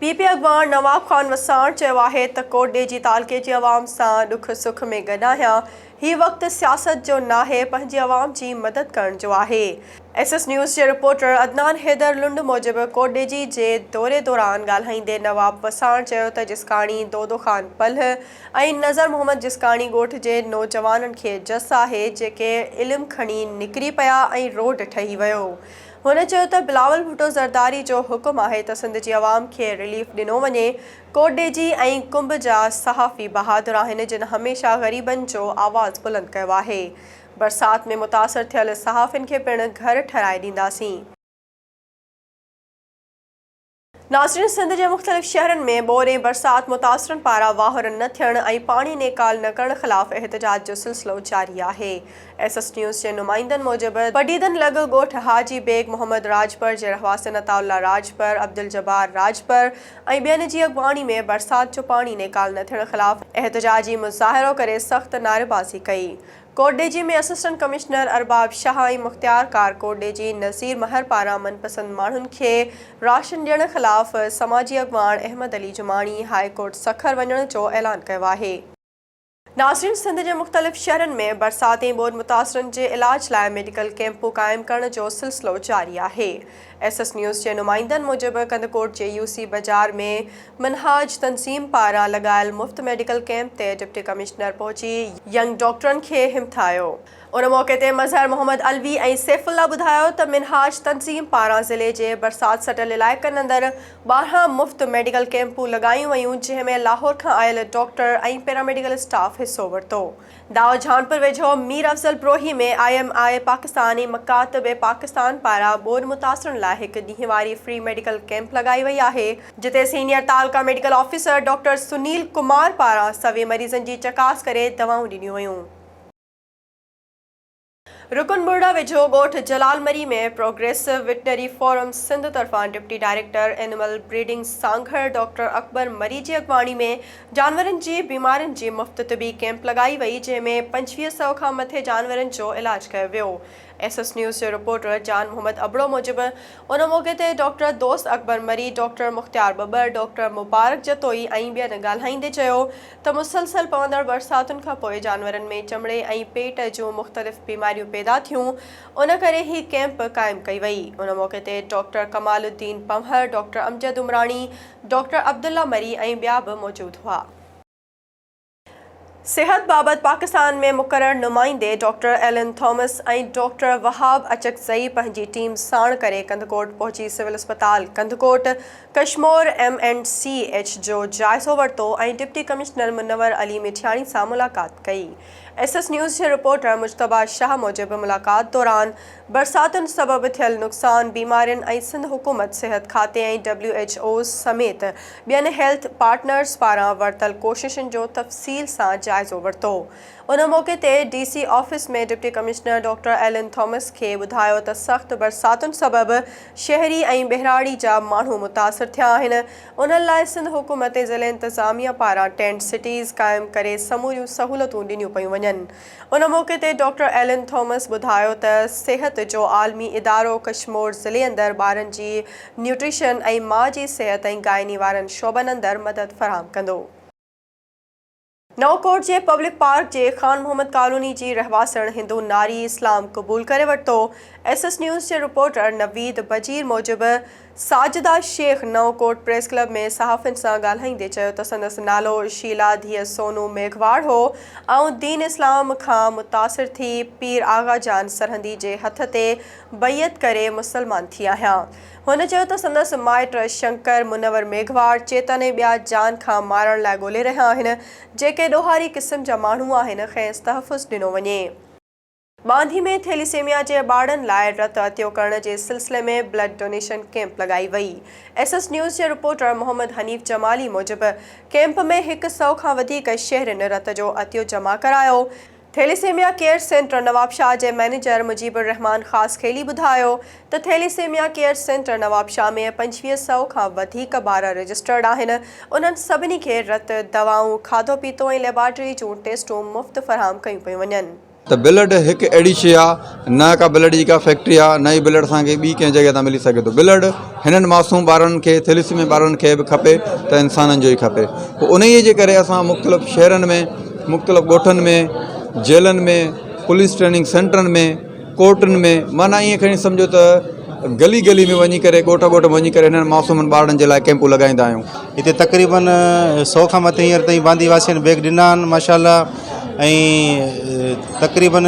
PP अॻवान नवाब ख़ान वसाण चयो आहे त कोटडेजी तालुक़े जी अवाम सां ॾुख सुख में गॾु आहियां। हीउ वक़्तु सियासत जो नाहे, पंहिंजी अवाम जी मदद करण जो आहे। एसएस न्यूज़ जे रिपोर्टर अदनान हैदर लुंड मूजिबि कोटडेजी जे दौरे दौरान ॻाल्हाईंदे नवाब वसाण चयो त जिस्काणी दोदो ख़ान पलह ऐं नज़र मोहम्मद जिस्काणी ॻोठ जे नौजवाननि खे जस आहे जेके इल्मु खणी निकिरी पिया ऐं रोड ठही वियो। हुन चयो त बिलावल भुट्टो ज़रदारी जो हुकुम आहे त सिंध जी अवाम खे रिलीफ ॾिनो वञे। कोटडेजी ऐं कुंभ जा सहाफ़ी बहादुर आहिनि जिन हमेशह ग़रीबनि जो आवाज़ बुलंद कयो आहे। बरसात में मुतासिर थियल सहाफ़िन खे पिणु घर ठहिराए ॾींदासीं। नाज़रीन, सिंध जे मुख़्तलिफ़ शहरनि में ॿोरे बरसात मुतासिरनि पारां वाहुर न थियण ऐं पाणी नेकाल न करण ख़िलाफ़ एहतजाज जो सिलसिलो जारी आहे। एसएस न्यूज़ जे नुमाइंदनि मूजिबि पडीदन लॻ ॻोठ हाजी बेग मोहम्मद राजपर जे रहवासिन अताउल्ला राजपर, अब्दुल जब्बार राजपर ऐं ॿियनि जी अॻवानी में बरसात जो पाणी नेकाल न थियण ख़िलाफ़ एहतजाजी मुज़ाहिरो करे सख़्त नारेबाज़ी कई। कोटडेजी में असिस्टेंट कमिश्नर अरबाब शाह ऐं मुख़्तियार कार कोटडेजी नज़ीर महर पारां मनपसंद माण्हुनि खे राशन ॾियण ख़िलाफ़ समाजी अॻवान अहमद अली जुमाणी हाई कोर्ट सखर वञण जो ऐलान कयो आहे। नाज़रीन, सिंध जे मुख़्तलिफ़ शहरनि में बरसाती ॿोॾि मुतासिरनि जे इलाज लाइ मेडिकल कैंपूं क़ाइमु करण जो सिलसिलो जारी आहे। एसएस न्यूज़ जे नुमाइंदनि मूजिबि कंदकोट जे यूसी बाज़ार में मनहाज तंज़ीम पारां लॻायल मुफ़्त मेडिकल कैंप ते डिप्टी कमिश्नर पहुची यंग डॉक्टरनि खे हिमथायो। उन मौक़े ते मज़हर मोहम्मद अलवी ऐं सैफुल्ला ॿुधायो त मिनहाज तंज़ीम पारां ज़िले जे बरसात सटियल इलाइक़नि अंदरि 12 मुफ़्त मेडिकल कैंपूं लॻायूं वयूं जंहिं में लाहौर खां आयल डॉक्टर ऐं पैरामेडिकल स्टाफ हिसो वरितो। दाव झानपुर वेझो मीर अफ़ज़ल ब्रोही में IMI पाकिस्तान ऐं मकातब पाकिस्तान पारां ॿोॾि मुतासिरनि लाइ हिकु ॾींहं वारी फ्री मेडिकल कैंप लॻाई वई आहे जिते senior taluka medical officer doctor Sunil Kumar पारां सभई मरीज़नि जी चकास करे दवाऊं ॾिनियूं वयूं। रुकनमुर्ड़ा वेझो ॻोठ जलालमरी में प्रोग्रेसिव वेटनरी फोरम सिंध तरफ़ां deputy director animal breeding Sanghar doctor Akbar मरी जी अॻवानी में जानवरनि जी बीमारियुनि जी मुफ़्त तिबी कैंप लॻाई वई जंहिं में 2500 खां मथे जानवरनि जो इलाज कयो वियो। एसएस न्यूज़ जे रिपोर्टर जान मोहम्मद अबड़ो मूजिबि उन मौक़े ते डॉक्टर दोस्त अकबर मरी, डॉक्टर मुख़्तियार बबर, डॉक्टर मुबारक जतोई ऐं ॿियनि ॻाल्हाईंदे चयो त मुसलसल पवंदड़ बरसातुनि खां पोइ जानवरनि में चमड़े ऐं पेट जूं मुख़्तलिफ़ बीमारियूं पैदा थियूं, उन करे ही कैंप क़ाइमु कई वई। उन मौक़े ते doctor Kamaluddin Panhwar, doctor Amjad Umrani, doctor Abdullah Marri ऐं ॿिया बि मौजूदु हुआ। सेहत बाबति पाकिस्तान में मुक़रर नुमाइंदे डॉक्टर एलन थॉमस ऐं डॉक्टर वहाब अचकज़ई पंहिंजी टीम साण करे कंदकोट पहुची सिविल अस्पताल कंदकोट कशमोर MNCH जो जाइज़ो वरितो ऐं डिप्टी कमिश्नर मुनव्वर अली मिठियाणी सां मुलाक़ात कई। एसएस न्यूज़ जे रिपोर्टर मुश्तबा शाह मूजिबि मुलाक़ात दौरान बरसातुनि सबबि थियल नुक़सान, बीमारियुनि ऐं सिंध हुकूमत सिहत खाते ऐं WHO समेत ॿियनि हेल्थ पार्टनर्स पारां वरितल कोशिशुनि जो तफ़सील सां जाइज़ो वरितो। उन मौक़े ते DC ऑफिस में deputy commissioner doctor Alan Thomas खे ॿुधायो त सख़्त बरसातुनि सबबि शहरी ऐं बहिराड़ी जा माण्हू मुतासिर थिया आहिनि। उन्हनि लाइ सिंध हुकूमत ज़िले इंतिज़ामिया पारां टेंट सिटीज़ क़ाइमु करे समूरियूं सहूलियतूं ॾिनियूं पयूं वञनि। उन मौक़े ते डॉक्टर एलन थॉमस ॿुधायो त सिहत जो आलमी इदारो कशमोर ज़िले अंदरि ॿारनि जी न्यूट्रिशन ऐं माउ जी सिहत ऐं गाइनी वारनि शोबनि अंदरि मदद फ़राहम कंदो। नवकोट जे पब्लिक पार्क जे ख़ान मोहम्मद कॉलोनी जी रहवासण हिंदू नारी इस्लाम क़बूल करे वरितो। एसएस न्यूज़ जे रिपोर्टर नवीद बजीर मूजिबि साजिदा शेख नवकोट प्रेस क्लब में सहाफ़ियुनि सां ॻाल्हाईंदे चयो त संदसि नालो शीला धीअ सोनू मेघवाड़ हो ऐं दीन इस्लाम खां मुतासिर थी पीर आगा जान सरहंदी जे हथ ते बैयत करे मुसलमान थी आहियां। हुन चयो त संदसि माइट शंकर मुनव्वर मेघवाड़ चेतन ऐं ॿिया जान खां मारण लाइ ॻोल्हे रहिया आहिनि जेके ॾोहारी क़िस्म जा माण्हू आहिनि, खेसि तहफ़ुज़ ॾिनो वञे। बांधी में थैलीसेमिया जे ॿारनि लाइ रतु अतियो करण जे सिलसिले में ब्लड डोनेशन कैंप लॻाई वई। एसएस न्यूज़ जे रिपोर्टर मोहम्मद हनीफ़ जमाली मूजिबि कैंप में 100 खां वधीक शहरनि रत जो अतियो जमा करायो। थैलीसेमिया केयर सेंटर नवाबशाह जे मैनेजर मुजीबुर रहमान ख़ासि खेली ॿुधायो त थैलीसेमिया केयर सेंटर नवाबशाह में 2500 खां वधीक ॿार रजिस्टर्ड आहिनि। उन्हनि सभिनी खे रतु, दवाऊं, खाधो पीतो ऐं लेबॉरेटरी जूं टेस्टूं मुफ़्त फ़राहम कयूं पियूं वञनि। त ब्लड हिकु अहिड़ी शइ आहे, न का ब्लड जी का फैक्ट्री आहे, न ई ब्लड असांखे ॿी कंहिं जॻह तां मिली सघे थो। ब्लड हिननि मासूम ॿारनि खे, थैलेसीमिया ॿारनि खे बि खपे त इंसाननि जो ई खपे। पोइ उन ई जे करे असां मुख़्तलिफ़ शहरनि में, मुख़्तलिफ़ ॻोठनि में, जेलनि में, पुलिस ट्रेनिंग सेंटरनि में, कोर्टनि में, माना ईअं खणी सम्झो त गली गली में वञी करे, ॻोठ ॻोठ में वञी करे हिननि मासूमनि ॿारनि जे लाइ कैंपूं लॻाईंदा आहियूं। हिते तक़रीबन 100 खां मथे हींअर ताईं बांदी वासियुनि बैग ॾिना आहिनि माशाल्लाह। ऐं तक़रीबन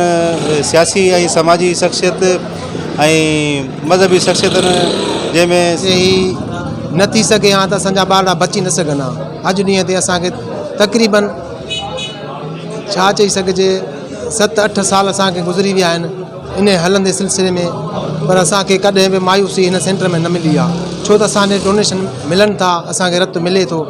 सियासी ऐं समाजी शख़्सियत ऐं मज़हबी शख़्सियतुनि जंहिंमें ही न थी सघे हा त असांजा ॿार बची न सघनि हा। अॼु ॾींहं ते असांखे तक़रीबन छा चई सघिजे 7-8 साल असांखे गुज़री विया आहिनि इन हलंदे सिलसिले में, पर असांखे कॾहिं बि मायूसी हिन सेंटर में न मिली आहे, छो त असांजे डोनेशन मिलनि था, असांखे रत मिले थो।